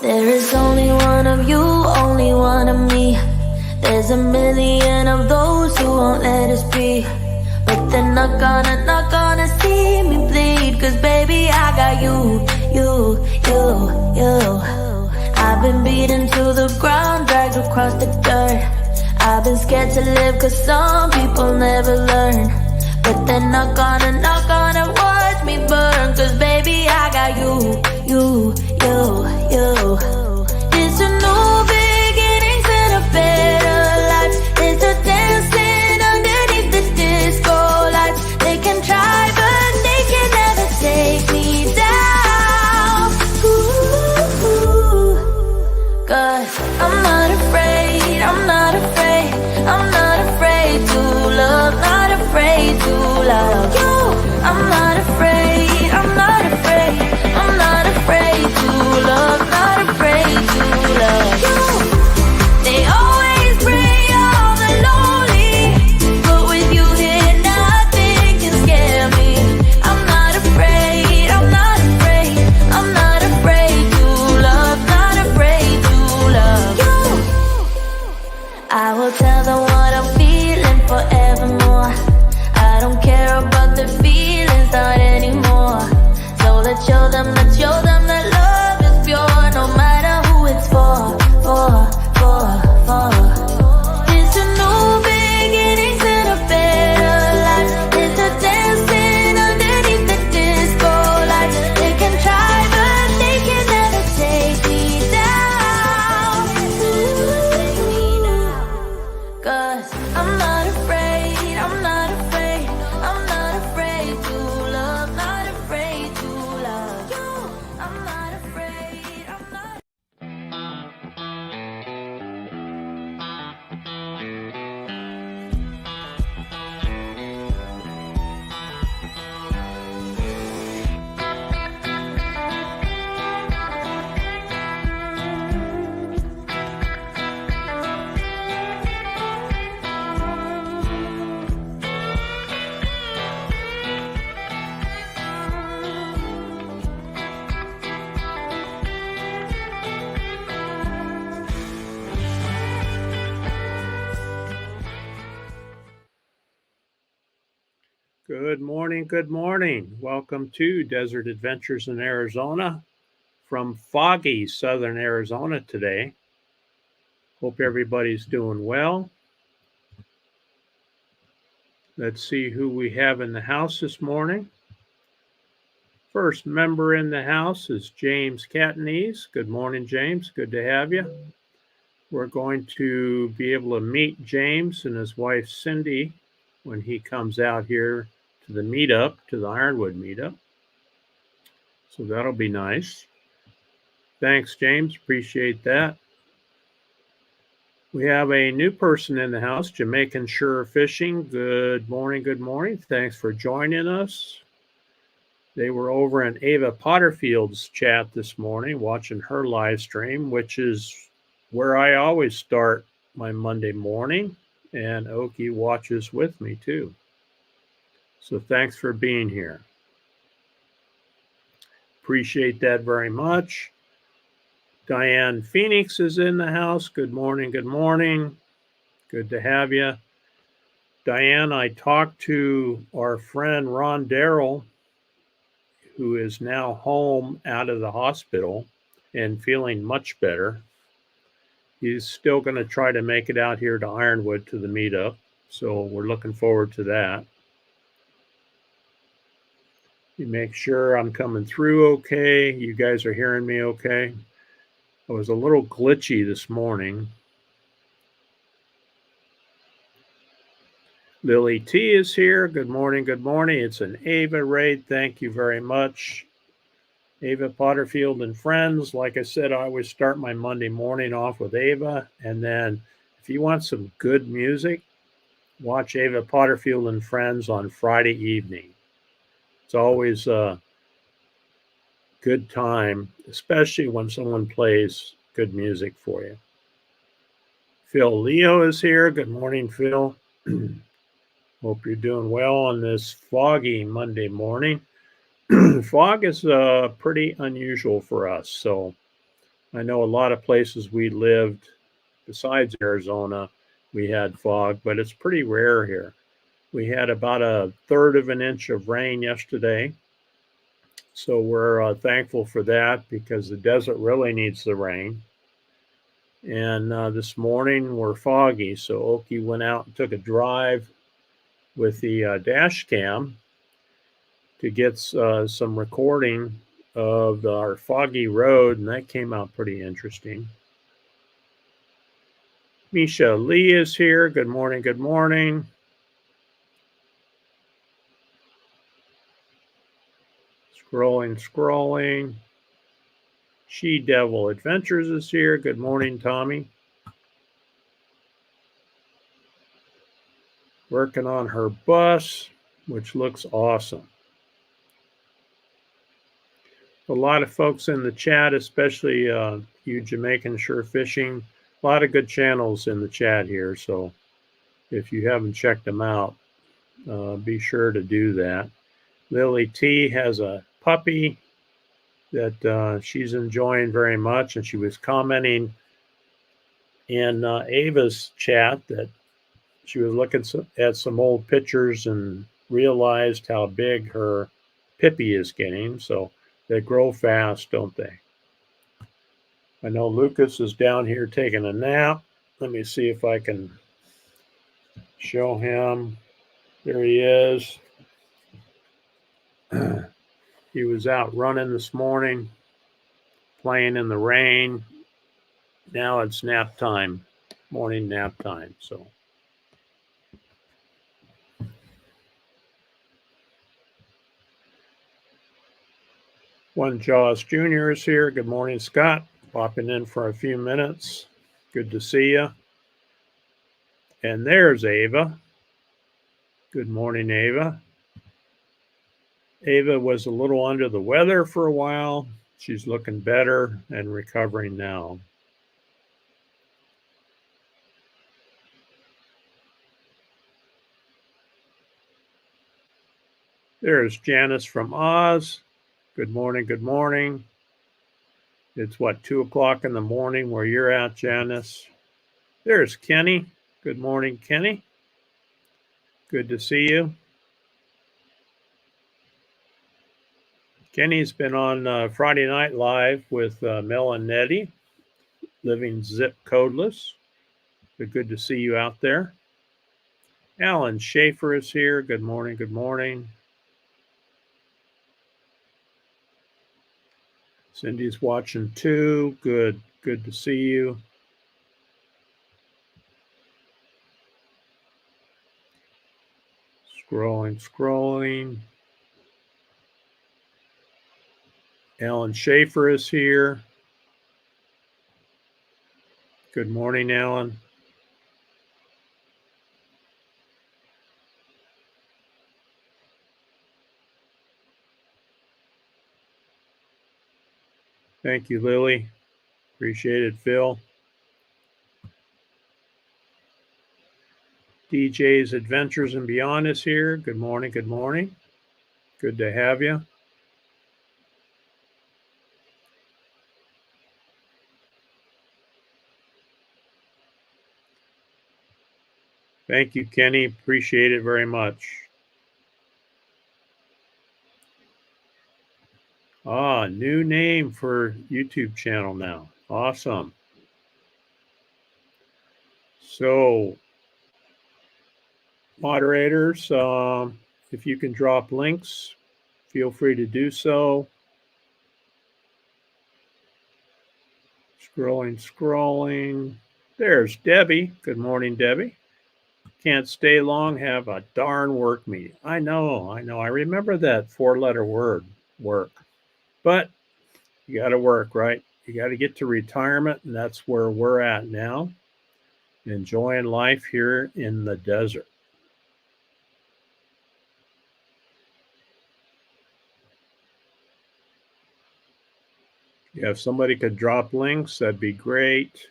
There is only one of you, only one of me. There's a million of those who won't let us be. But they're not gonna see me bleed. Cause baby, I got you. I've been beaten to the ground, dragged across the dirt. I've been scared to live cause some people never learn. But they're not gonna watch me burn. Cause baby, I got you. It's a new beginnings and a better life. It's a dancing underneath the disco lights. They can try but they can never take me down. Cause I'm not afraid, I'm not afraid, I'm not afraid to love, not afraid to love you. I'm not afraid, I'm not afraid, I'm not afraid to love, not afraid to love you. They always bring all the lonely, but with you here nothing can scare me. I'm not afraid, I'm not afraid, I'm not afraid to love, not afraid to love you. I will tell them what I'm feeling forevermore. I don't care about the feelings, not anymore. So let's show them that love is pure, no matter who it's for. It's a new beginnings and a better life. It's a dancing underneath the disco lights. They can try but they can never take me down. Cause I'm not afraid, I'm not afraid, I'm not afraid to love, not afraid to love you. I'm not afraid, I'm not. Good morning, good morning. Welcome to Desert Adventures in Arizona from foggy southern Arizona today. Hope everybody's doing well. Let's see who we have in the house this morning. First member in the house is James Catanese. Good morning, James. Good to have you. We're going to be able to meet James and his wife Cindy when he comes out here to the meetup, to the Ironwood meetup. So that'll be nice. Thanks, James. Appreciate that. We have a new person in the house, Jamaican Shore Fishing. Good morning, good morning. Thanks for joining us. They were over in Ava Potterfield's chat this morning, watching her live stream, which is where I always start my Monday morning, and Oki watches with me too. So thanks for being here. Appreciate that very much. Diane Phoenix is in the house. Good morning, good morning. Good to have you. Diane, I talked to our friend Ron Darrell, who is now home out of the hospital and feeling much better. He's still going to try to make it out here to Ironwood to the meetup, so we're looking forward to that. You make sure I'm coming through okay. You guys are hearing me okay. I was a little glitchy this morning. Lily T is here. Good morning, good morning. It's an Ava raid. Thank you very much. Ava Potterfield and friends. Like I said, I always start my Monday morning off with Ava. And then if you want some good music, watch Ava Potterfield and friends on Friday evening. It's always a good time, especially when someone plays good music for you. Phil Leo is here. Good morning, Phil. Hope you're doing well on this foggy Monday morning. Fog is pretty unusual for us, so I know a lot of places we lived besides Arizona, we had fog, but it's pretty rare here. We had about a third of an inch of rain yesterday. So we're thankful for that because the desert really needs the rain. And this morning we're foggy. So Oki went out and took a drive with the dash cam to get some recording of our foggy road, and that came out pretty interesting. Misha Lee is here. Good morning. Good morning. Scrolling. She Devil Adventures is here. Good morning, Tommy. Working on her bus, which looks awesome. A lot of folks in the chat, especially you Jamaican Sure Fishing. A lot of good channels in the chat here. So if you haven't checked them out, be sure to do that. Lily T has a puppy that she's enjoying very much, and she was commenting in Ava's chat that she was looking at some old pictures and realized how big her Pippi is getting. So they grow fast, don't they? I know Lucas is down here taking a nap. Let me see if I can show him. There he is. He was out running this morning, playing in the rain. Now it's nap time, morning nap time. So One Jaws Jr. is here. Good morning, Scott. Popping in for a few minutes. Good to see you. And there's Ava. Good morning, Ava. Ava was a little under the weather for a while. She's looking better and recovering now. There's Janice from Oz. Good morning, good morning. It's what, 2 o'clock in the morning where you're at, Janice? There's Kenny. Good morning, Kenny. Good to see you. Kenny's been on Friday Night Live with Mel and Nettie, living zip codeless. But good to see you out there. Alan Schaefer is here. Good morning, good morning. Cindy's watching too. Good to see you. Scrolling. Alan Schaefer is here. Good morning, Alan. Thank you, Lily. Appreciate it, Phil. DJ's Adventures and Beyond is here. Good morning, good morning. Good to have you. Thank you, Kenny. Appreciate it very much. New name for YouTube channel now. Awesome. So, moderators, if you can drop links, feel free to do so. Scrolling. There's Debbie. Good morning, Debbie. Can't stay long, have a darn work meeting. I know. I remember that 4-letter word, work. But you got to work, right? You got to get to retirement, and that's where we're at now, enjoying life here in the desert. Yeah, if somebody could drop links, that'd be great.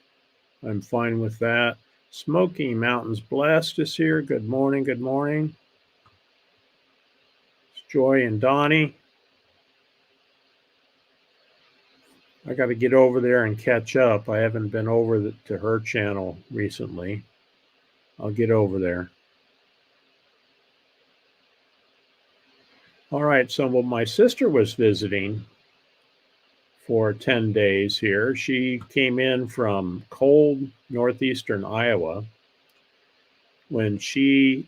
I'm fine with that. Smoky Mountains Blessed is here. Good morning, good morning. It's Joy and Donnie. I got to get over there and catch up. I haven't been over to her channel recently. I'll get over there. All right, so when my sister was visiting for 10 days here, she came in from cold northeastern Iowa. When she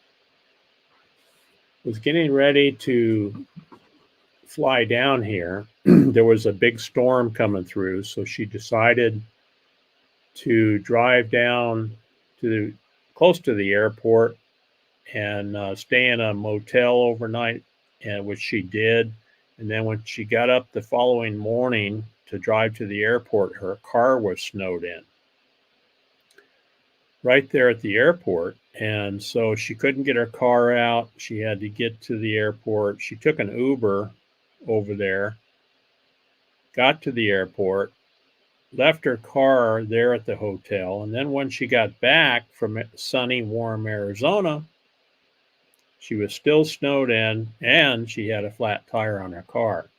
was getting ready to fly down here, there was a big storm coming through, so she decided to drive down to close to the airport and stay in a motel overnight, and which she did. And then when she got up the following morning to drive to the airport, her car was snowed in right there at the airport. And so she couldn't get her car out. She had to get to the airport. She took an Uber over there, got to the airport, left her car there at the hotel. And then when she got back from sunny, warm Arizona, she was still snowed in and she had a flat tire on her car.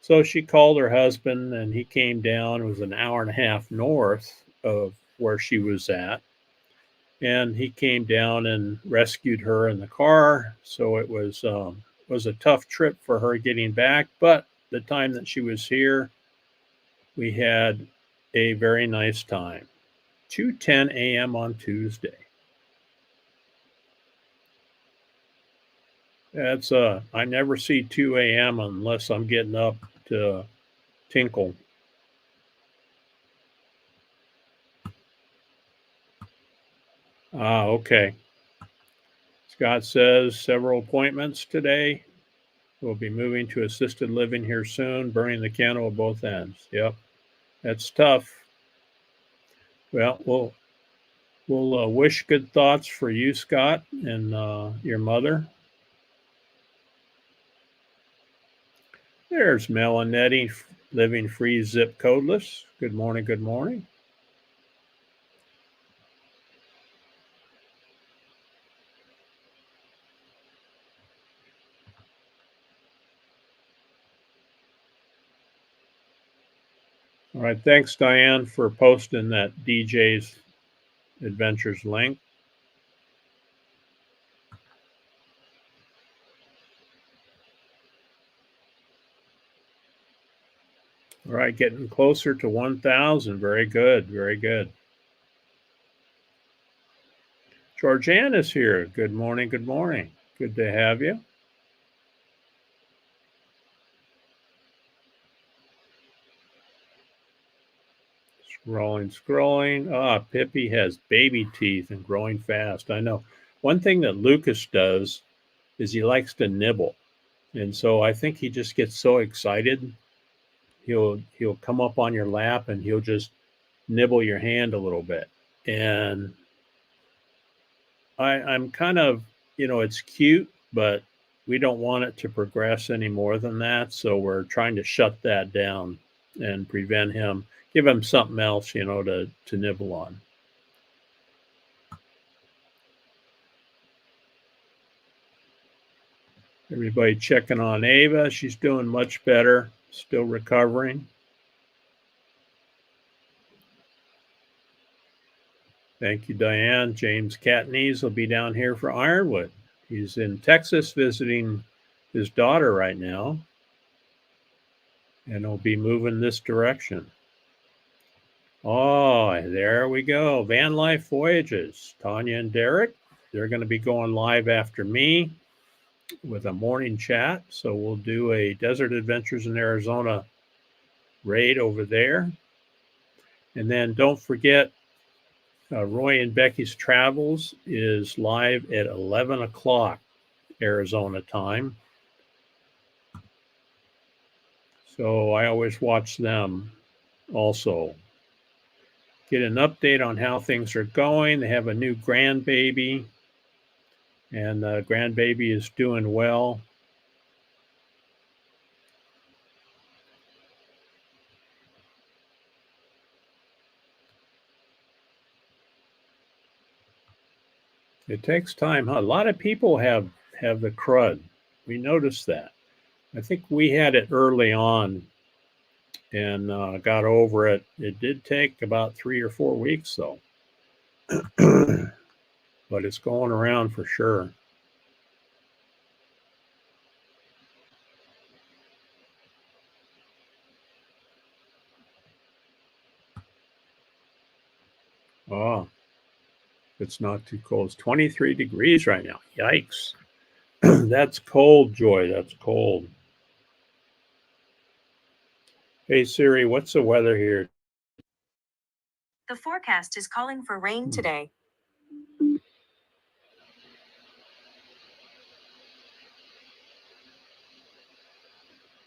So she called her husband and he came down. It was an hour and a half north of where she was at. And he came down and rescued her in the car. So it was a tough trip for her getting back. But the time that she was here, we had a very nice time. 2:10 a.m. on Tuesday. That's I never see 2 a.m. unless I'm getting up to tinkle. Okay. Scott says several appointments today. We'll be moving to assisted living here soon, burning the candle at both ends. Yep. That's tough. Well, we'll wish good thoughts for you, Scott, and your mother. There's Melanetti, living free, zip codeless. Good morning, good morning. All right, thanks, Diane, for posting that DJ's Adventures link. All right, getting closer to 1,000. Very good, very good. Georgianne is here. Good morning, good morning. Good to have you. Scrolling. Pippi has baby teeth and growing fast. I know. One thing that Lucas does is he likes to nibble. And so I think he just gets so excited. He'll come up on your lap and he'll just nibble your hand a little bit. And I'm kind of, it's cute, but we don't want it to progress any more than that. So we're trying to shut that down and prevent him, give him something else, to nibble on. Everybody checking on Ava. She's doing much better, still recovering. Thank you, Diane. James Catnese will be down here for Ironwood. He's in Texas visiting his daughter right now, and he'll be moving this direction. Oh, there we go. Van Life Voyages. Tanya and Derek, they're going to be going live after me with a morning chat. So we'll do a Desert Adventures in Arizona raid over there. And then don't forget, Roy and Becky's Travels is live at 11 o'clock Arizona time. So I always watch them also. Get an update on how things are going. They have a new grandbaby, and the grandbaby is doing well. It takes time, huh? A lot of people have the crud. We noticed that. I think we had it early on and got over it. It did take about 3 or 4 weeks, though. But it's going around for sure. Oh, it's not too cold. It's 23 degrees right now. Yikes. That's cold, Joy. That's cold. Hey, Siri, what's the weather here? The forecast is calling for rain today.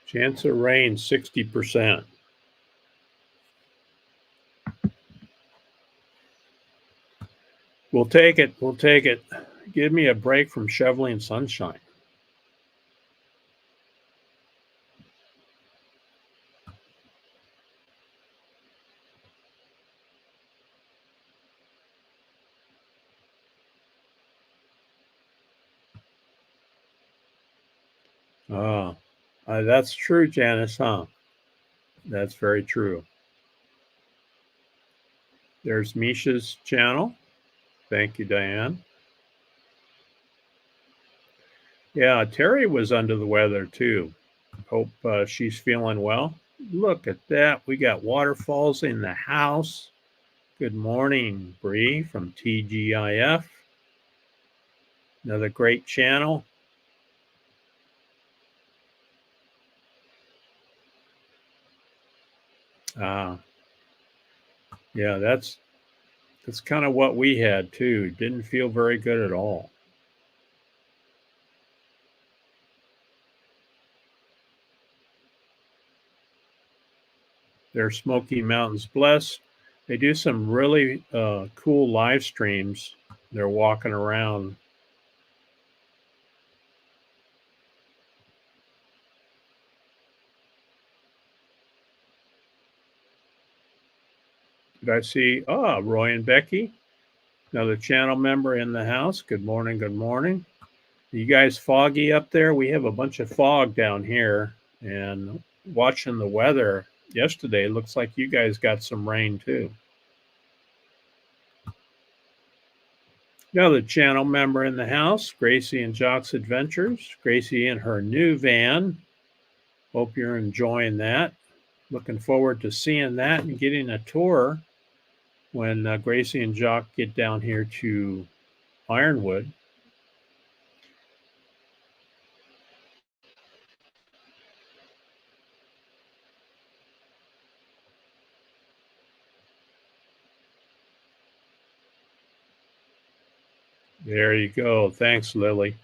Chance of rain, 60%. We'll take it. We'll take it. Give me a break from shoveling sunshine. Ah, that's true, Janice, huh? That's very true. There's Misha's channel. Thank you, Diane. Yeah, Terry was under the weather too. Hope she's feeling well. Look at that. We got waterfalls in the house. Good morning, Bree from TGIF. Another great channel. Yeah, that's kind of what we had too. Didn't feel very good at all. There's Smoky Mountains Blessed. They do some really cool live streams. They're walking around. Did I see? Oh, Roy and Becky, another channel member in the house. Good morning. Good morning. You guys foggy up there? We have a bunch of fog down here, and watching the weather yesterday, looks like you guys got some rain too. Another channel member in the house, Gracie and Jock's Adventures. Gracie in her new van. Hope you're enjoying that. Looking forward to seeing that and getting a tour when Gracie and Jock get down here to Ironwood. There you go. Thanks, Lily.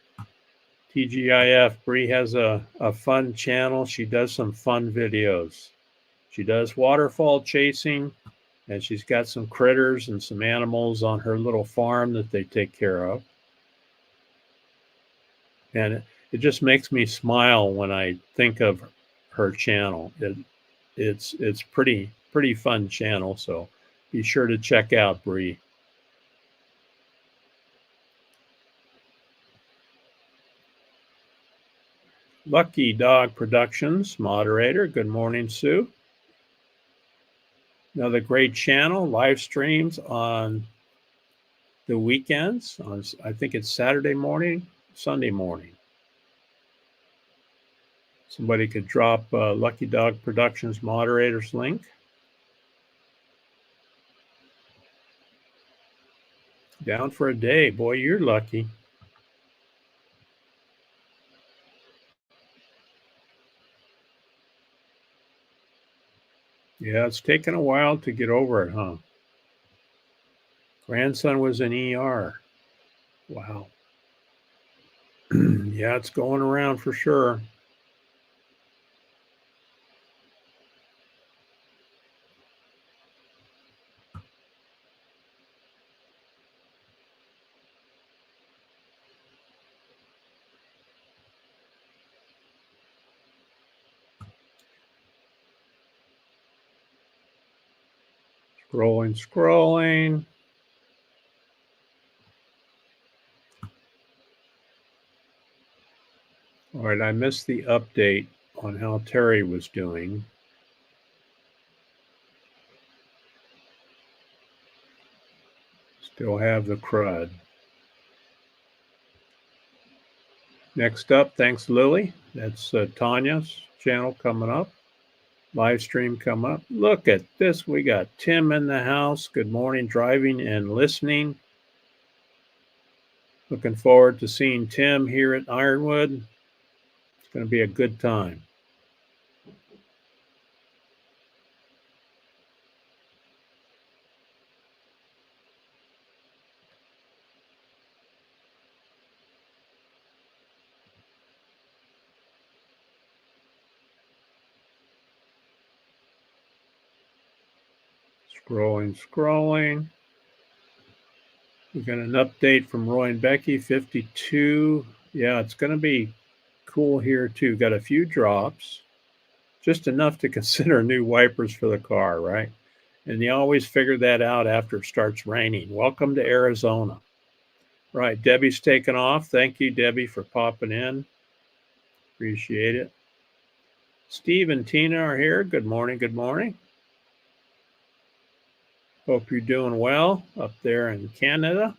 TGIF, Bree has a fun channel. She does some fun videos. She does waterfall chasing, and she's got some critters and some animals on her little farm that they take care of. And it just makes me smile when I think of her channel. It's pretty fun channel, so be sure to check out Bree. Lucky Dog Productions, moderator. Good morning, Sue. Another great channel, live streams on the weekends. On I think it's Saturday morning, Sunday morning. Somebody could drop Lucky Dog Productions moderator's link. Down for a day. Boy, you're lucky. Yeah, it's taken a while to get over it, huh? Grandson was in ER. Wow. Yeah, it's going around for sure. Scrolling. All right, I missed the update on how Terry was doing. Still have the crud. Next up, thanks, Lily. That's Tanya's channel coming up. Live stream come up. Look at this. We got Tim in the house. Good morning, driving and listening. Looking forward to seeing Tim here at Ironwood. It's going to be a good time. Scrolling. We got an update from Roy and Becky, 52. Yeah, it's going to be cool here too. Got a few drops, just enough to consider new wipers for the car, right? And you always figure that out after it starts raining. Welcome to Arizona. Right, Debbie's taken off. Thank you, Debbie, for popping in. Appreciate it. Steve and Tina are here. Good morning. Good morning. Hope you're doing well up there in Canada.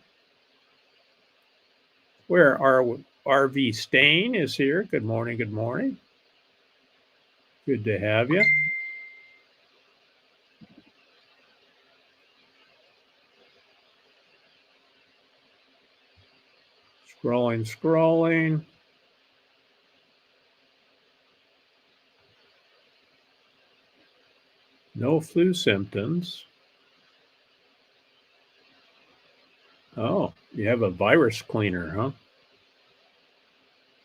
Where our RV Stain is here. Good morning. Good morning. Good to have you. Scrolling. No flu symptoms. Oh, you have a virus cleaner, huh?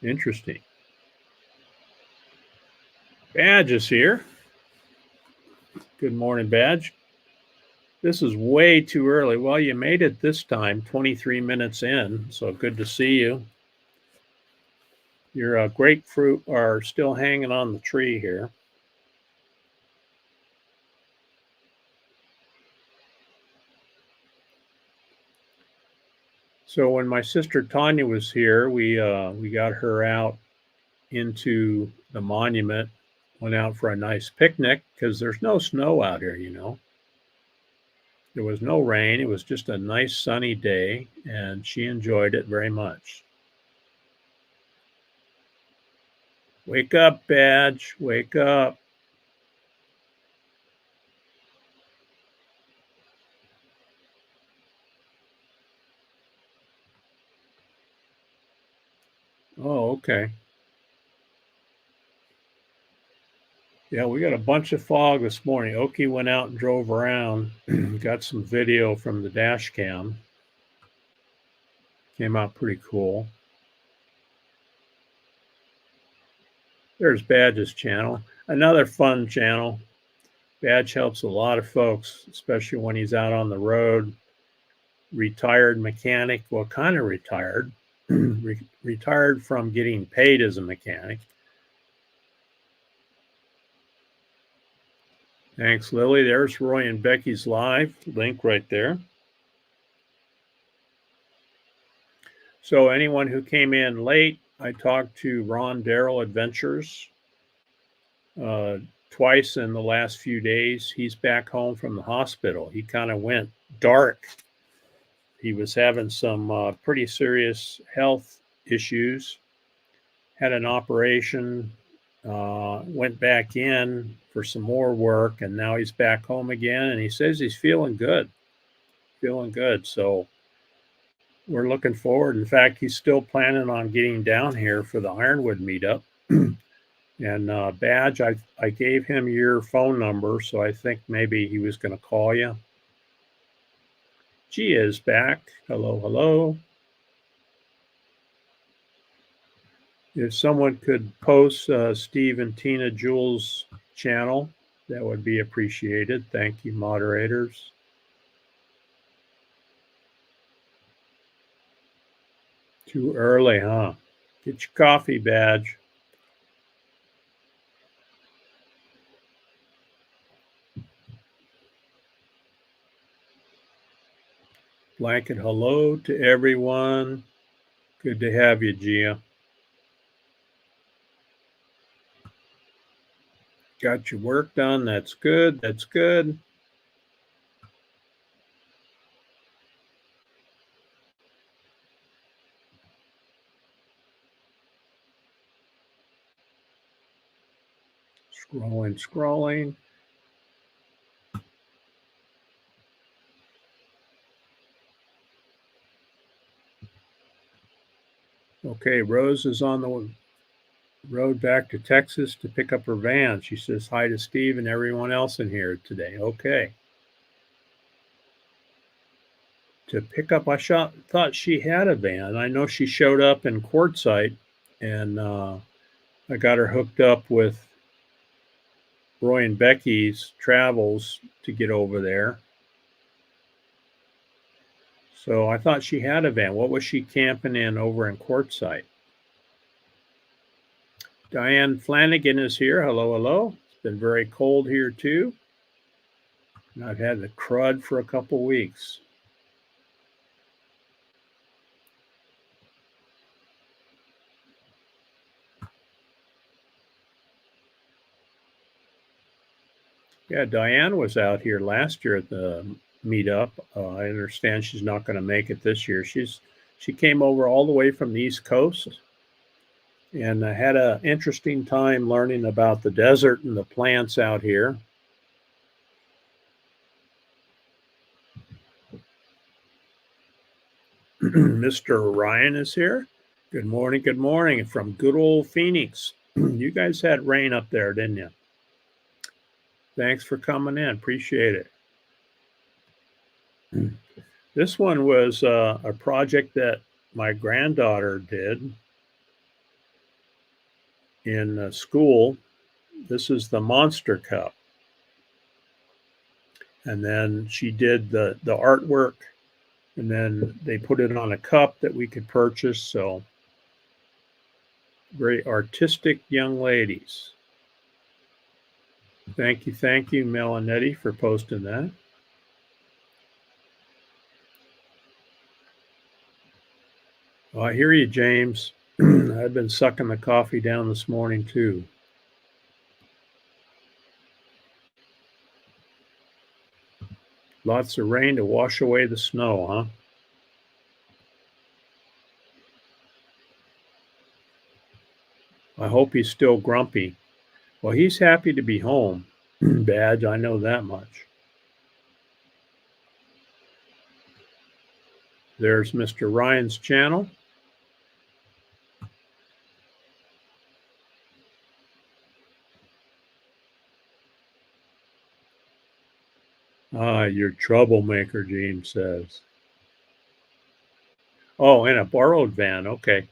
Interesting. Badge is here. Good morning, Badge. This is way too early. Well, you made it this time, 23 minutes in, so good to see you. Your grapefruit are still hanging on the tree here. So when my sister Tanya was here, we got her out into the monument, went out for a nice picnic because there's no snow out here, you know. There was no rain. It was just a nice sunny day, and she enjoyed it very much. Wake up, Badge. Wake up. Oh, okay. Yeah, we got a bunch of fog this morning. Oki went out and drove around, got some video from the dash cam. Came out pretty cool. There's Badge's channel. Another fun channel. Badge helps a lot of folks, especially when he's out on the road. Retired mechanic. Well, kind of retired. Retired from getting paid as a mechanic. Thanks, Lily. There's Roy and Becky's live link right there. So anyone who came in late, I talked to Ron Darrell Adventures twice in the last few days. He's back home from the hospital. He kind of went dark. He was having some pretty serious health issues, had an operation, went back in for some more work, and now he's back home again, and he says he's feeling good. So we're looking forward. In fact, he's still planning on getting down here for the Ironwood meetup. And Badge, I gave him your phone number, so I think maybe he was going to call you. Gia is back. Hello. If someone could post Steve and Tina Jules' channel, that would be appreciated. Thank you, moderators. Too early, huh? Get your coffee, Badge. Blanket hello to everyone. Good to have you, Gia. Got your work done. That's good. Scrolling. Okay, Rose is on the road back to Texas to pick up her van. She says hi to Steve and everyone else in here today. Okay. To pick up, thought she had a van. I know she showed up in Quartzsite, and I got her hooked up with Roy and Becky's travels to get over there. So I thought she had a van. What was she camping in over in Quartzsite? Diane Flanagan is here. Hello, hello. It's been very cold here too. And I've had the crud for a couple weeks. Yeah, Diane was out here last year at the meetup. I understand she's not going to make it this year. She came over all the way from the East Coast, and I had an interesting time learning about the desert and the plants out here. Mr. Ryan is here. Good morning from good old Phoenix. You guys had rain up there, didn't you? Thanks for coming in. Appreciate it. This one was a project that my granddaughter did in school. This is the Monster Cup. And then she did the artwork, and then they put it on a cup that we could purchase. So very artistic young ladies. Thank you, Melanetti, for posting that. Oh, I hear you, James. I've been sucking the coffee down this morning, too. Lots of rain to wash away the snow, huh? I hope he's still grumpy. Well, he's happy to be home, Badge. I know that much. There's Mr. Ryan's channel. You're troublemaker, James says. Oh, in a borrowed van. Okay.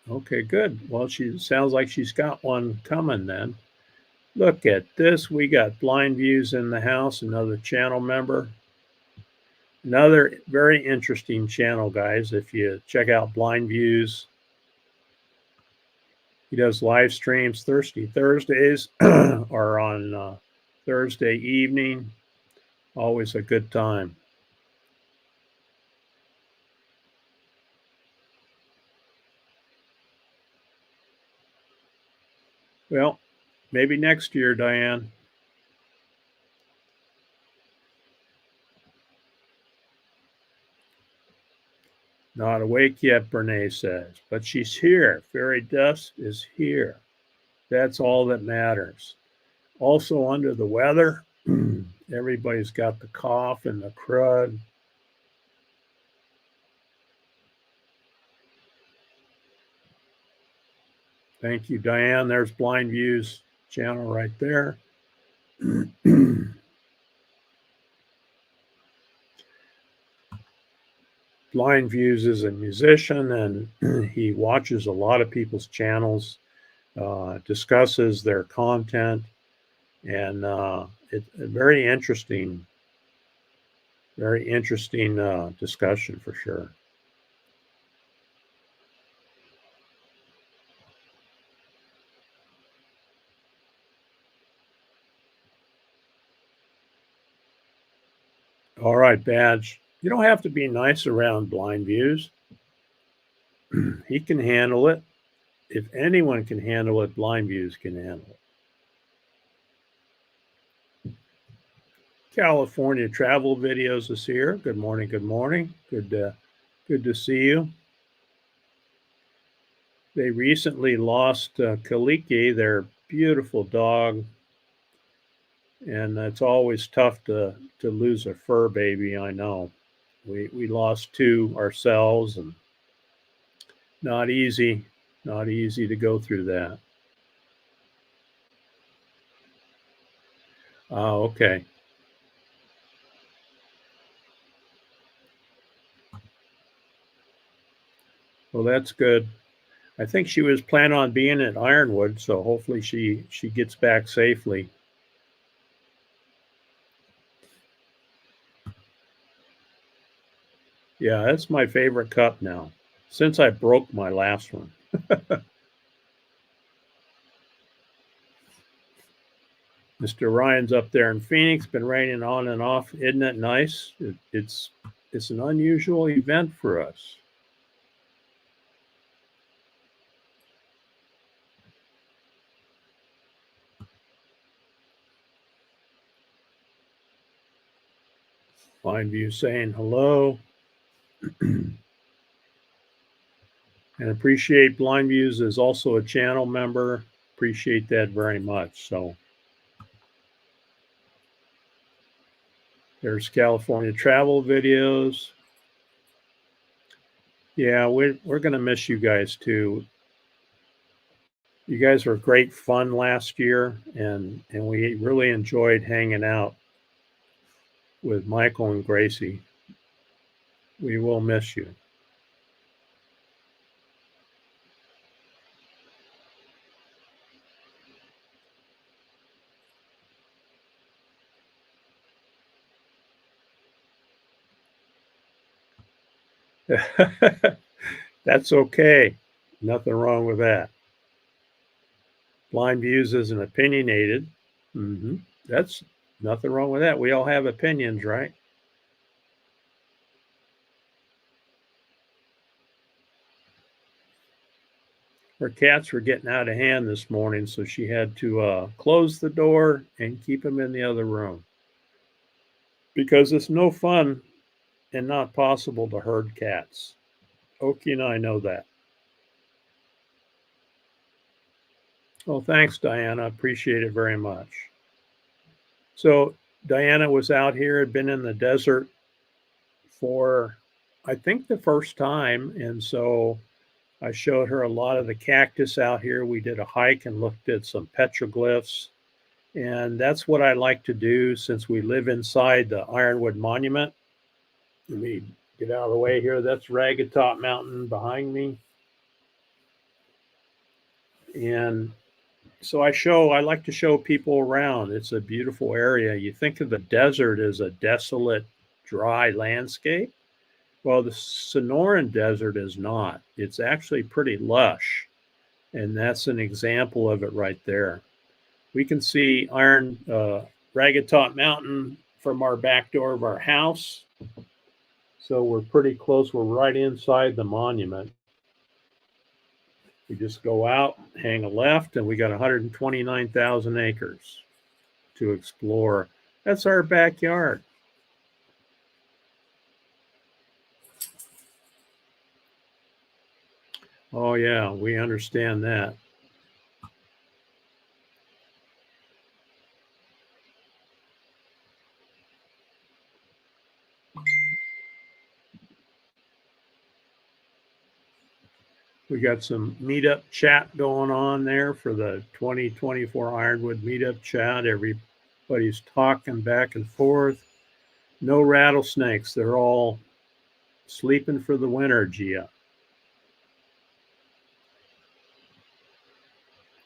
Okay, good. Well, she sounds like she's got one coming then. Look at this. We got Blind Views in the house, another channel member. Another very interesting channel, guys. If you check out Blind Views, he does live streams. Thirsty Thursdays are on Thursday evening. Always a good time. Well, maybe next year, Diane. Not awake yet, Bernays says, but she's here. Fairy Dust is here. That's all that matters. Also under the weather. Everybody's got the cough and the crud. Thank you, Diane. There's Blind Views channel right there. Blind Views is a musician, and he watches a lot of people's channels, discusses their content, and it's a very interesting discussion for sure. All right, Badge. You don't have to be nice around Blind Views. He can handle it. If anyone can handle it, Blind Views can handle it. California Travel Videos is here. Good morning. Good to see you. They recently lost Kaliki, their beautiful dog. And it's always tough to lose a fur baby, I know. We lost two ourselves, and not easy to go through that. Oh, okay. Well, that's good. I think she was planning on being at Ironwood, so hopefully she gets back safely. Yeah, that's my favorite cup now, since I broke my last one. Mr. Ryan's up there in Phoenix, been raining on and off. Isn't it nice? It's an unusual event for us. Blind View saying hello. And appreciate Blind Views is also a channel member. Appreciate that very much. So there's California travel videos. Yeah, we're gonna miss you guys too. You guys were great fun last year, and we really enjoyed hanging out with Michael and Gracie. We will miss you. That's okay. Nothing wrong with that. Blind Views isn't opinionated. That's nothing wrong with that. We all have opinions, right? Her cats were getting out of hand this morning, so she had to close the door and keep them in the other room. Because it's no fun and not possible to herd cats. Okie and I know that. Well, thanks, Diana. Appreciate it very much. So Diana was out here, had been in the desert for, I think, the first time. And so I showed her a lot of the cactus out here. We did a hike and looked at some petroglyphs. And that's what I like to do since we live inside the Ironwood Monument. Let me get out of the way here. That's Ragged Top Mountain behind me. And so I like to show people around. It's a beautiful area. You think of the desert as a desolate, dry landscape. Well, the Sonoran Desert is not. It's actually pretty lush. And that's an example of it right there. We can see Ragged Top Mountain from our back door of our house. So we're pretty close. We're right inside the monument. We just go out, hang a left, and we got 129,000 acres to explore. That's our backyard. Oh, yeah, we understand that. We got some meetup chat going on there for the 2024 Ironwood meetup chat. Everybody's talking back and forth. No rattlesnakes. They're all sleeping for the winter, Gia.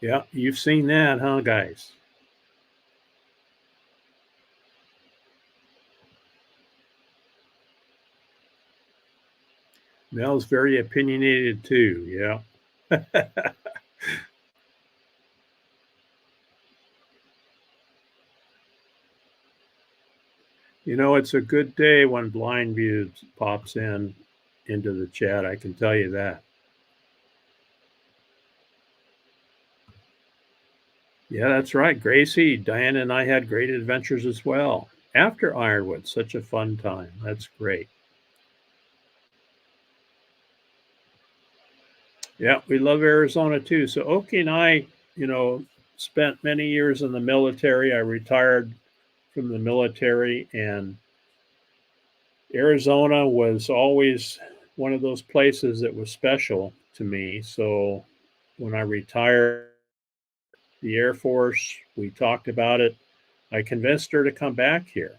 Yeah, you've seen that, huh, guys? Mel's very opinionated too, yeah. You know, it's a good day when Blind View pops into the chat, I can tell you that. Yeah, that's right. Gracie, Diana, and I had great adventures as well after Ironwood. Such a fun time. That's great. Yeah, we love Arizona too. So Oki and I, spent many years in the military. I retired from the military, and Arizona was always one of those places that was special to me. So when I retired the Air Force, we talked about it. I convinced her to come back here.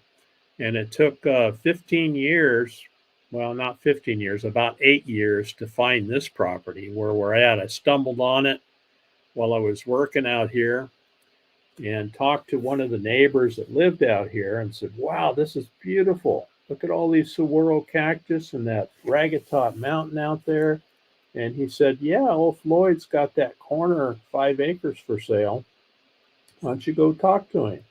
And it took 15 years, well, not 15 years, about 8 years to find this property where we're at. I stumbled on it while I was working out here and talked to one of the neighbors that lived out here and said, wow, this is beautiful. Look at all these saguaro cactus and that ragged top mountain out there. And he said, yeah, old Floyd's got that corner 5 acres for sale. Why don't you go talk to him?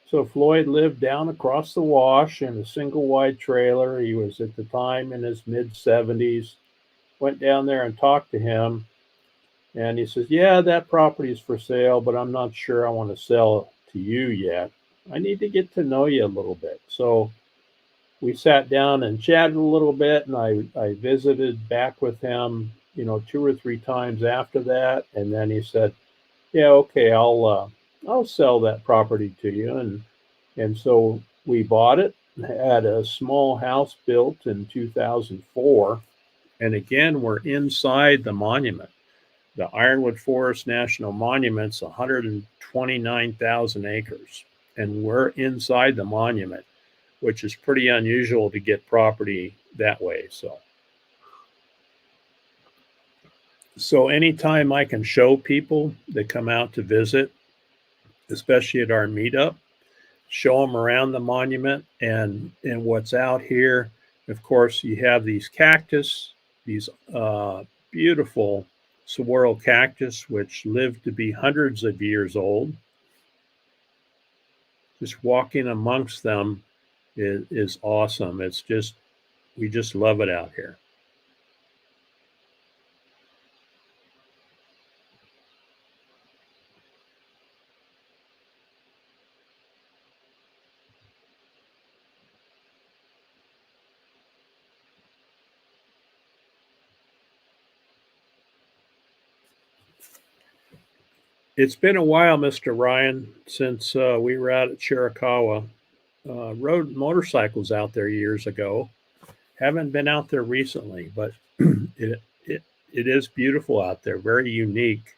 So Floyd lived down across the wash in a single wide trailer. He was at the time in his mid 70s. Went down there and talked to him. And he says, yeah, that property is for sale, but I'm not sure I want to sell it to you yet. I need to get to know you a little bit. So we sat down and chatted a little bit, and I visited back with him, 2 or 3 times after that. And then he said, yeah, okay, I'll sell that property to you. And so we bought it, had a small house built in 2004. And again, we're inside the monument. The Ironwood Forest National Monument's 129,000 acres. And we're inside the monument, which is pretty unusual to get property that way. So anytime I can show people that come out to visit, especially at our meetup, show them around the monument and what's out here. Of course, you have these cactus, these beautiful saguaro cactus, which live to be hundreds of years old. Just walking amongst them is awesome. We just love it out here. It's been a while, Mr. Ryan, since we were out at Chiricahua. Rode motorcycles out there years ago. Haven't been out there recently, but it is beautiful out there, very unique.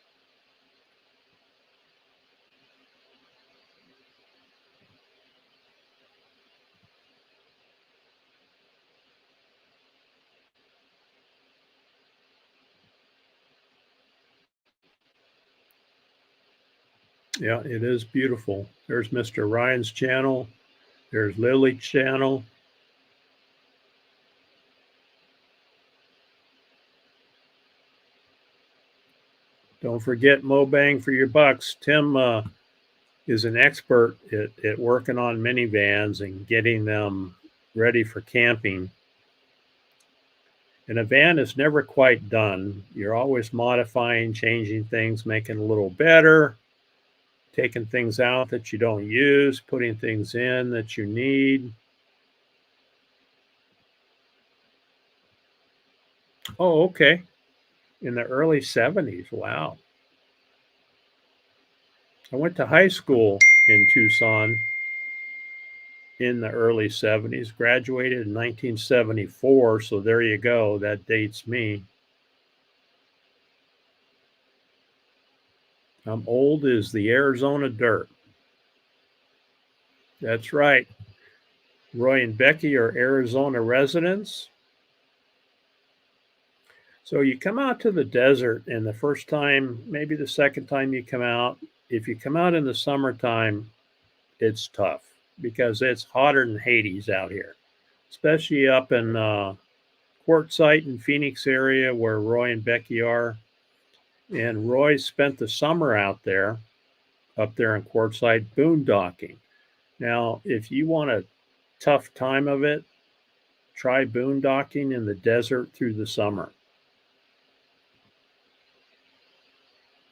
Yeah, it is beautiful. There's Mr. Ryan's channel. There's Lily's channel. Don't forget Mo Bang for your bucks. Tim is an expert at working on minivans and getting them ready for camping. And a van is never quite done. You're always modifying, changing things, making it a little better, taking things out that you don't use, putting things in that you need. Oh, okay. In the early 70s. Wow. I went to high school in Tucson in the early 70s, graduated in 1974. So there you go. That dates me. I'm old as the Arizona dirt. That's right. Roy and Becky are Arizona residents. So you come out to the desert, and the first time, maybe the second time you come out, if you come out in the summertime, it's tough because it's hotter than Hades out here, especially up in Quartzsite and Phoenix area where Roy and Becky are. And Roy spent the summer out there, up there in Quartzsite, boondocking. Now, if you want a tough time of it, try boondocking in the desert through the summer.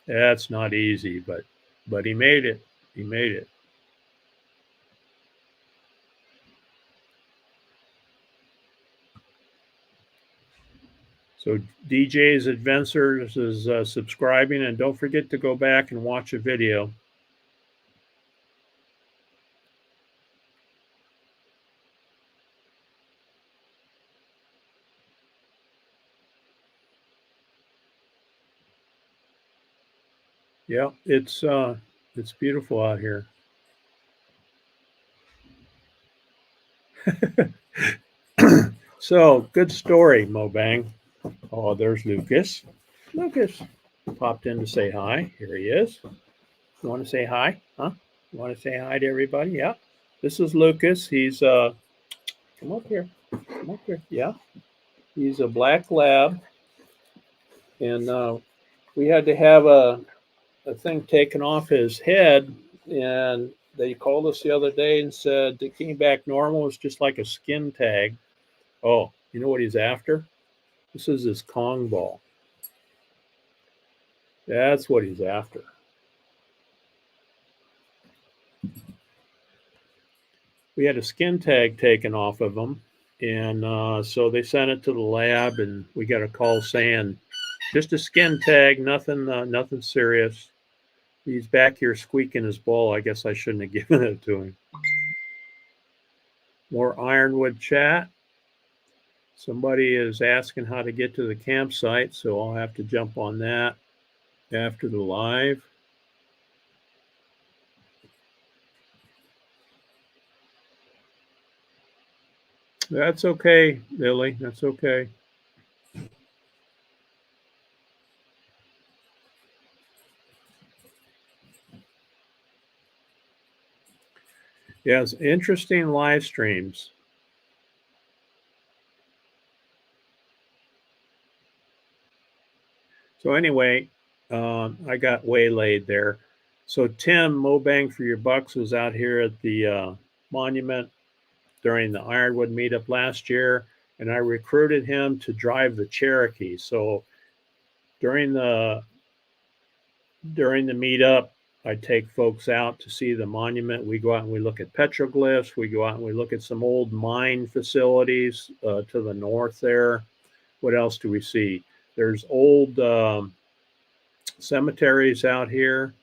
That's not easy, but he made it. He made it. So DJ's Adventures is subscribing, and don't forget to go back and watch a video. Yeah, it's beautiful out here. So good story, Mobang. Oh, there's Lucas. Lucas popped in to say hi. Here he is. You want to say hi? Huh? You want to say hi to everybody? Yeah. This is Lucas. He's come up here. Come up here. Yeah. He's a black lab, and we had to have a thing taken off his head, and they called us the other day and said it came back normal. It's just like a skin tag. Oh, you know what he's after? This is his Kong ball. That's what he's after. We had a skin tag taken off of him, and so they sent it to the lab, and we got a call saying just a skin tag, nothing serious. He's back here squeaking his ball. I guess I shouldn't have given it to him. More Ironwood chat. Somebody is asking how to get to the campsite, so I'll have to jump on that after the live. That's okay, Lily. That's okay. Yes, interesting live streams. So anyway, I got waylaid there. So Tim Mobang for Your Bucks was out here at the monument during the Ironwood meetup last year, and I recruited him to drive the Cherokee. So during the meetup, I take folks out to see the monument. We go out and we look at petroglyphs. We go out and we look at some old mine facilities to the north there. What else do we see? There's old cemeteries out here,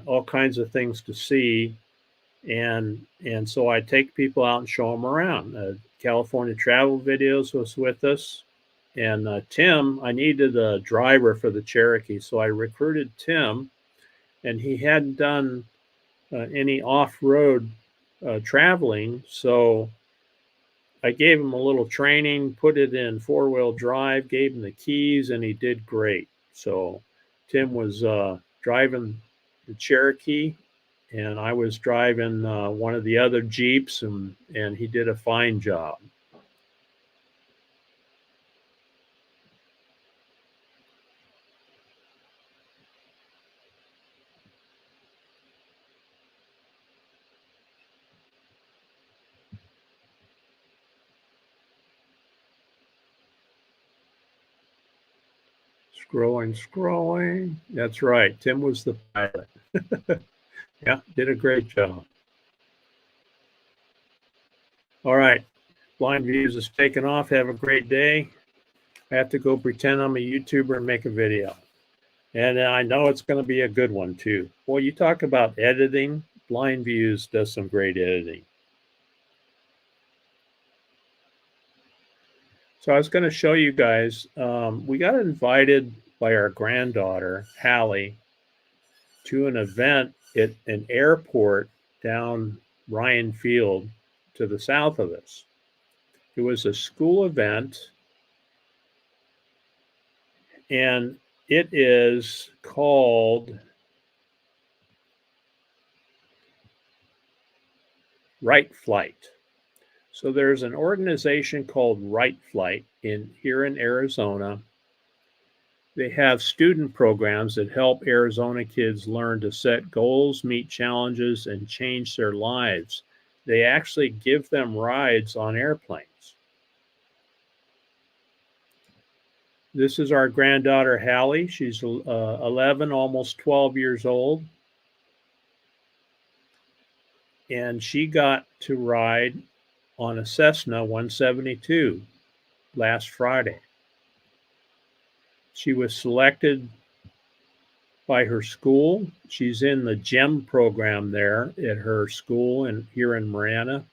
all kinds of things to see. And so I take people out and show them around. California Travel Videos was with us. And Tim, I needed a driver for the Cherokee. So I recruited Tim, and he hadn't done any off-road traveling. So I gave him a little training, put it in four-wheel drive, gave him the keys, and he did great. So Tim was driving the Cherokee, and I was driving one of the other Jeeps, and he did a fine job. Scrolling. That's right. Tim was the pilot. Yeah, did a great job. All right. Blind Views is taking off. Have a great day. I have to go pretend I'm a YouTuber and make a video. And I know it's going to be a good one, too. Well, you talk about editing. Blind Views does some great editing. So I was going to show you guys, we got invited by our granddaughter, Hallie, to an event at an airport down Ryan Field to the south of us. It was a school event, and it is called Right Flight. So there's an organization called Right Flight here in Arizona. They have student programs that help Arizona kids learn to set goals, meet challenges, and change their lives. They actually give them rides on airplanes. This is our granddaughter, Hallie. She's 11, almost 12 years old. And she got to ride on a Cessna 172 last Friday. She was selected by her school. She's in the GEM program there at her school here in Marana.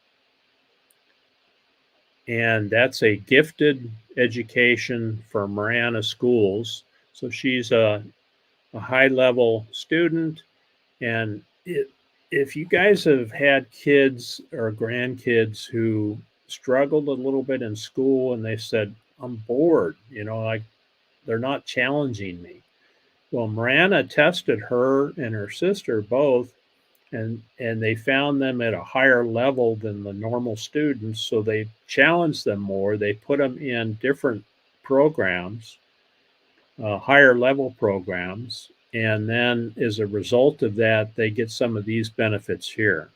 And that's a gifted education for Marana schools. So she's a a high level student. And if you guys have had kids or grandkids who struggled a little bit in school and they said, I'm bored, like they're not challenging me. Well, Marana tested her and her sister both, and they found them at a higher level than the normal students. So they challenged them more. They put them in different programs, higher level programs. And then as a result of that, they get some of these benefits here.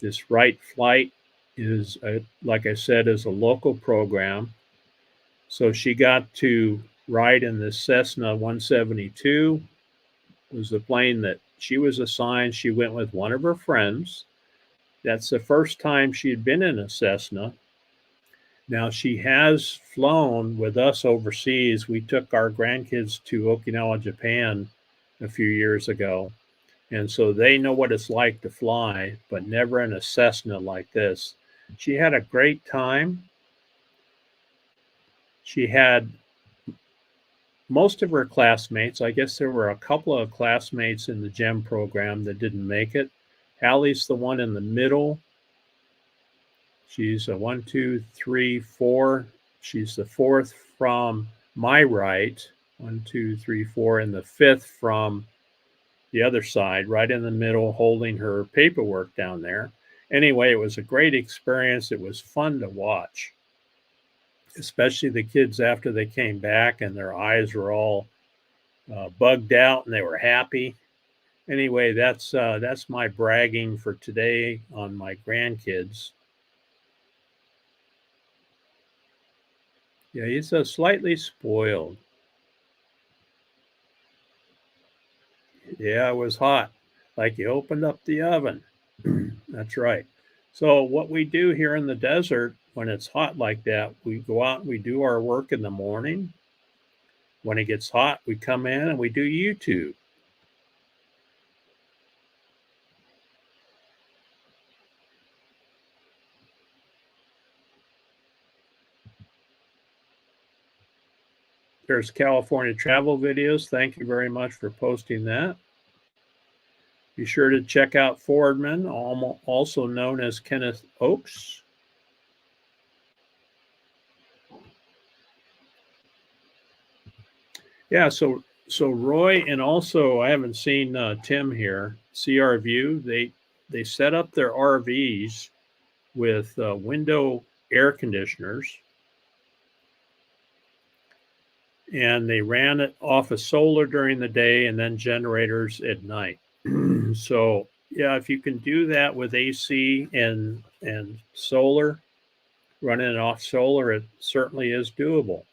This Right Flight is, like I said, is a local program. So she got to ride in the Cessna 172. It was the plane that she was assigned. She went with one of her friends. That's the first time she had been in a Cessna. Now, she has flown with us overseas. We took our grandkids to Okinawa, Japan a few years ago. And so they know what it's like to fly, but never in a Cessna like this. She had a great time. She had most of her classmates. I guess there were a couple of classmates in the GEM program that didn't make it. Allie's the one in the middle. She's a 1, 2, 3, 4. She's the fourth from my right, 1, 2, 3, 4, and the fifth from the other side, right in the middle, holding her paperwork down there. Anyway, it was a great experience. It was fun to watch, especially the kids after they came back and their eyes were all bugged out and they were happy. Anyway, that's my bragging for today on my grandkids. Yeah, he's slightly spoiled. Yeah, it was hot, like you opened up the oven. That's right. So what we do here in the desert when it's hot like that, we go out and we do our work in the morning. When it gets hot, we come in and we do YouTube. There's California travel videos. Thank you very much for posting that. Be sure to check out Fordman, also known as Kenneth Oakes. Yeah, so Roy, and also I haven't seen Tim here. CR View, they set up their RVs with window air conditioners, and they ran it off of solar during the day and then generators at night. So yeah, if you can do that with AC and solar, running it off solar, it certainly is doable.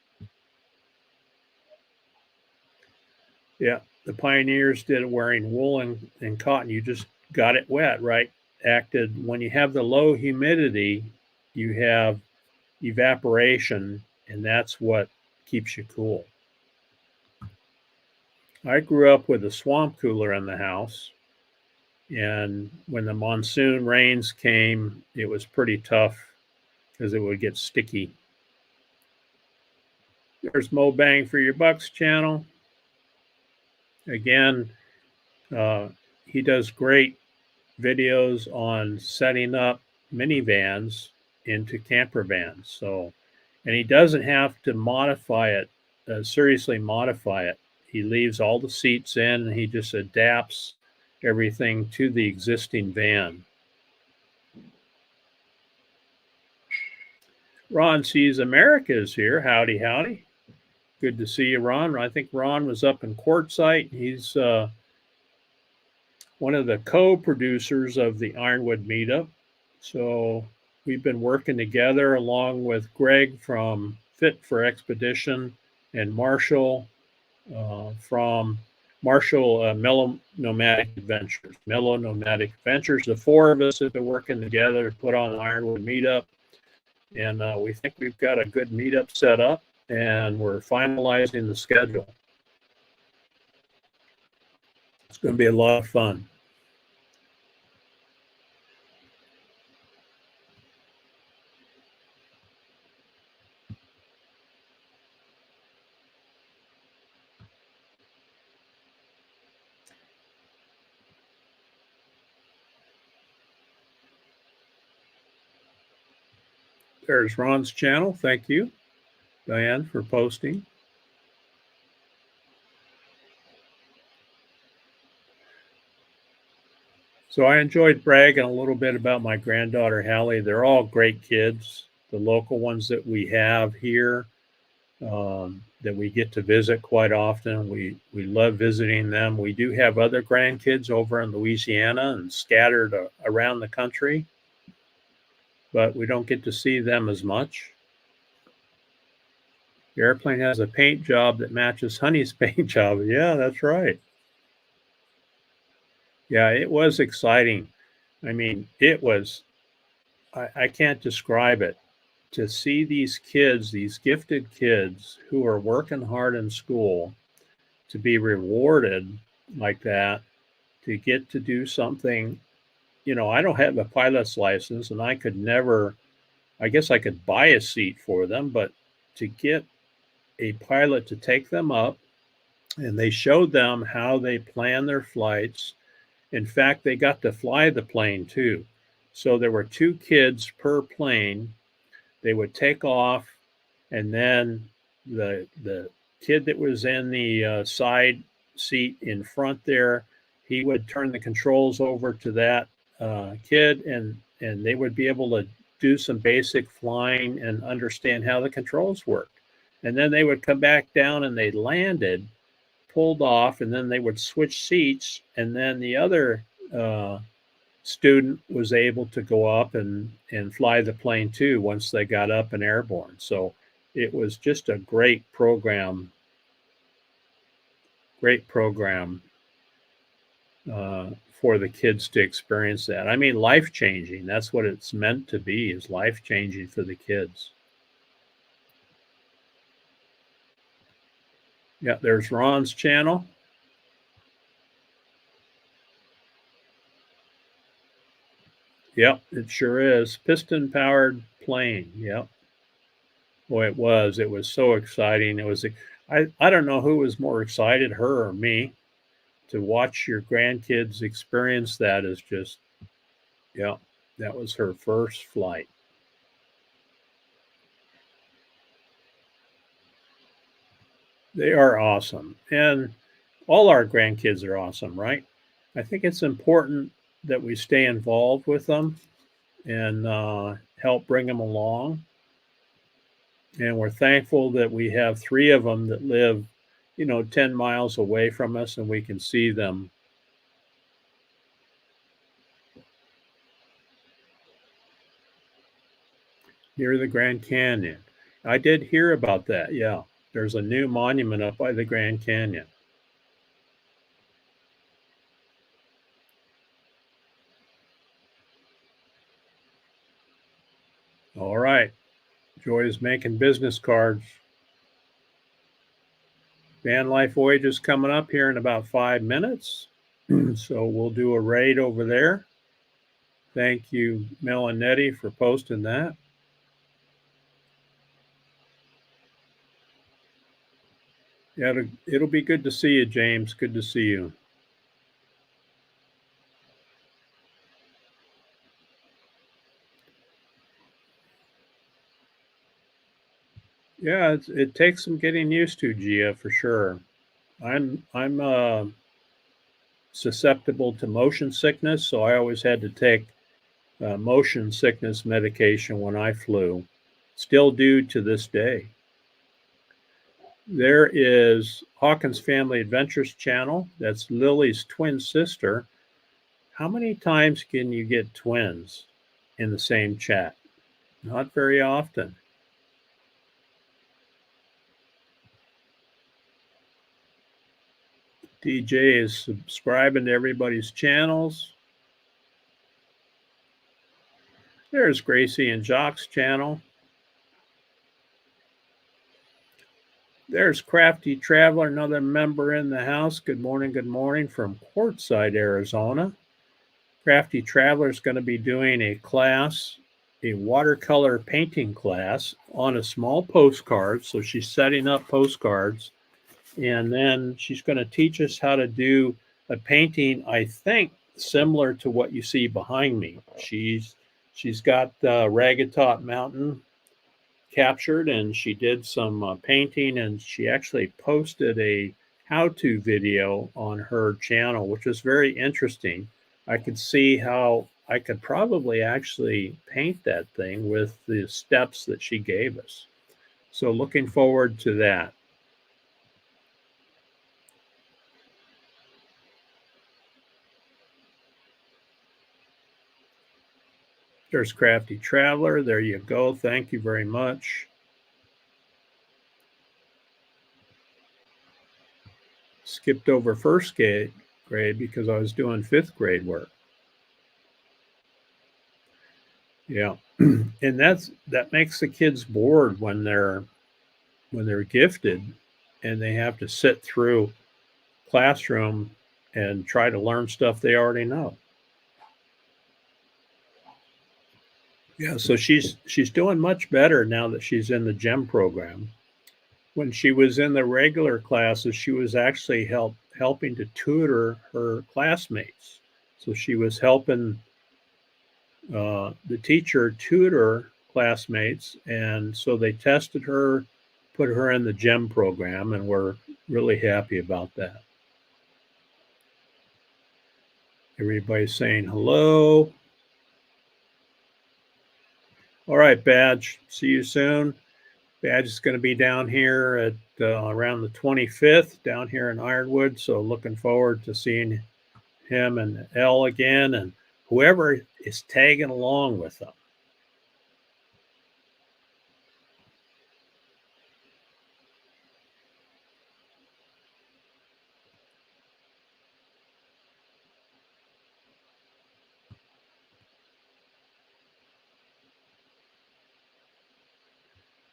Yeah, the pioneers did it wearing wool and cotton. You just got it wet, right? Acted when you have the low humidity, you have evaporation, and that's what keeps you cool. I grew up with a swamp cooler in the house, and when the monsoon rains came, it was pretty tough because it would get sticky. There's Mo Bang for Your Bucks channel. Again, he does great videos on setting up minivans into camper vans. So, and he doesn't have to modify it, seriously modify it. He leaves all the seats in and he just adapts everything to the existing van. Ron Sees America is here. Howdy, howdy. Good to see you, Ron. I think Ron was up in Quartzsite. He's one of the co-producers of the Ironwood Meetup. So we've been working together along with Greg from Fit for Expedition and Marshall from Marshall Mellow Nomadic Adventures. Mellow Nomadic Adventures. The four of us have been working together to put on the Ironwood Meetup. And we think we've got a good meetup set up, and we're finalizing the schedule. It's going to be a lot of fun. There's Ron's channel. Thank you, Diane, for posting. So I enjoyed bragging a little bit about my granddaughter, Hallie. They're all great kids. The local ones that we have here that we get to visit quite often. We love visiting them. We do have other grandkids over in Louisiana and scattered around the country, but we don't get to see them as much. The airplane has a paint job that matches Honey's paint job. Yeah, that's right. Yeah, it was exciting. I mean, it was, I can't describe it. To see these kids, these gifted kids who are working hard in school, to be rewarded like that, to get to do something. You know, I don't have a pilot's license and I could never, I guess I could buy a seat for them, but to get a pilot to take them up and they showed them how they plan their flights. In fact, they got to fly the plane too. So there were 2 kids per plane. They would take off, and then the kid that was in the side seat in front there, he would turn the controls over to that kid, and they would be able to do some basic flying and understand how the controls worked. And then they would come back down and they landed, pulled off, and then they would switch seats, and then the other student was able to go up and fly the plane too once they got up and airborne. So it was just a great program for the kids to experience that. I mean, life-changing. That's what it's meant to be, is life-changing for the kids. Yeah, there's Ron's channel. Yep, it sure is. Piston-powered plane. Yep. Boy, it was. It was so exciting. It was. I don't know who was more excited, her or me, to watch your grandkids experience that. Is just, yeah, that was her first flight. They are awesome, and all our grandkids are awesome, right? I think it's important that we stay involved with them and help bring them along. And we're thankful that we have 3 of them that live, 10 miles away from us, and we can see them. Near the Grand Canyon. I did hear about that. Yeah. There's a new monument up by the Grand Canyon. All right. Joy is making business cards. Van Life Voyage is coming up here in about 5 minutes. So we'll do a raid over there. Thank you, Mel and Nettie, for posting that. Yeah, it'll be good to see you, James. Good to see you. Yeah, it takes some getting used to, Gia, for sure. I'm susceptible to motion sickness, so I always had to take motion sickness medication when I flew. Still do to this day. There is Hawkins Family Adventures channel. That's Lily's twin sister. How many times can you get twins in the same chat? Not very often. DJ is subscribing to everybody's channels. There's Gracie and Jock's channel. There's Crafty Traveler, another member in the house. Good morning from Quartzsite, Arizona. Crafty Traveler is going to be doing a class, a watercolor painting class on a small postcard. So she's setting up postcards. And then she's going to teach us how to do a painting, I think, similar to what you see behind me. She's got Ragged Top Mountain captured, and she did some painting, and she actually posted a how-to video on her channel, which was very interesting. I could see how I could probably actually paint that thing with the steps that she gave us. So looking forward to that. There's Crafty Traveler. There you go. Thank you very much. Skipped over first grade because I was doing fifth grade work. Yeah. And that makes the kids bored when they're gifted and they have to sit through classroom and try to learn stuff they already know. Yeah, so she's doing much better now that she's in the GEM program. When she was in the regular classes, she was actually helping to tutor her classmates. So she was helping the teacher tutor classmates, and so they tested her, put her in the GEM program, and we're really happy about that. Everybody's saying hello. All right, Badge, see you soon. Badge is going to be down here at around the 25th down here in Ironwood, so looking forward to seeing him and Elle again, and whoever is tagging along with them.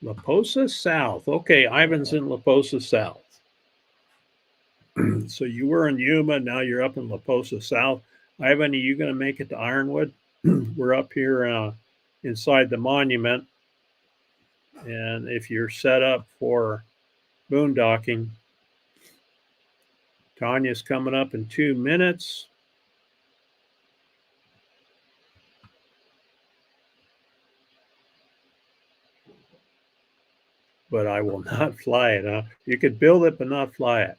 La Posa South. Okay, Ivan's in La Posa South. So you were in Yuma, now you're up in La Posa South. Ivan, are you going to make it to Ironwood? We're up here inside the monument. And if you're set up for boondocking, Tanya's coming up in 2 minutes. But I will not fly it, huh? You could build it, but not fly it.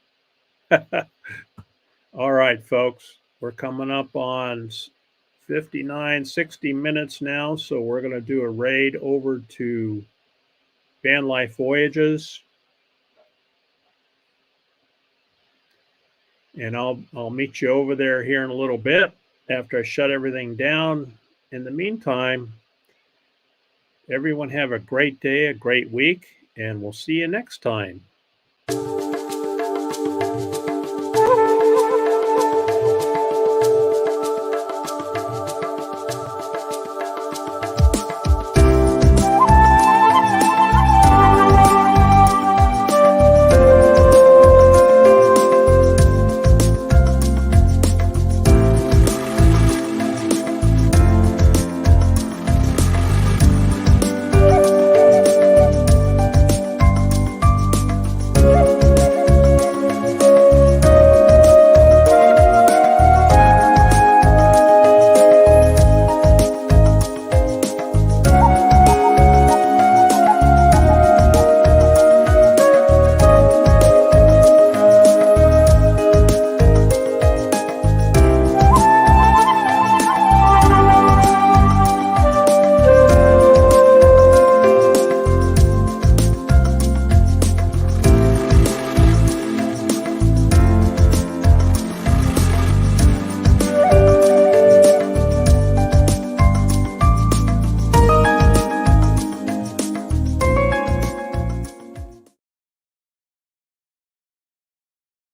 All right, folks, we're coming up on 59, 60 minutes now. So we're going to do a raid over to Van Life Voyages. And I'll meet you over there here in a little bit after I shut everything down. In the meantime, everyone have a great day, a great week, and we'll see you next time.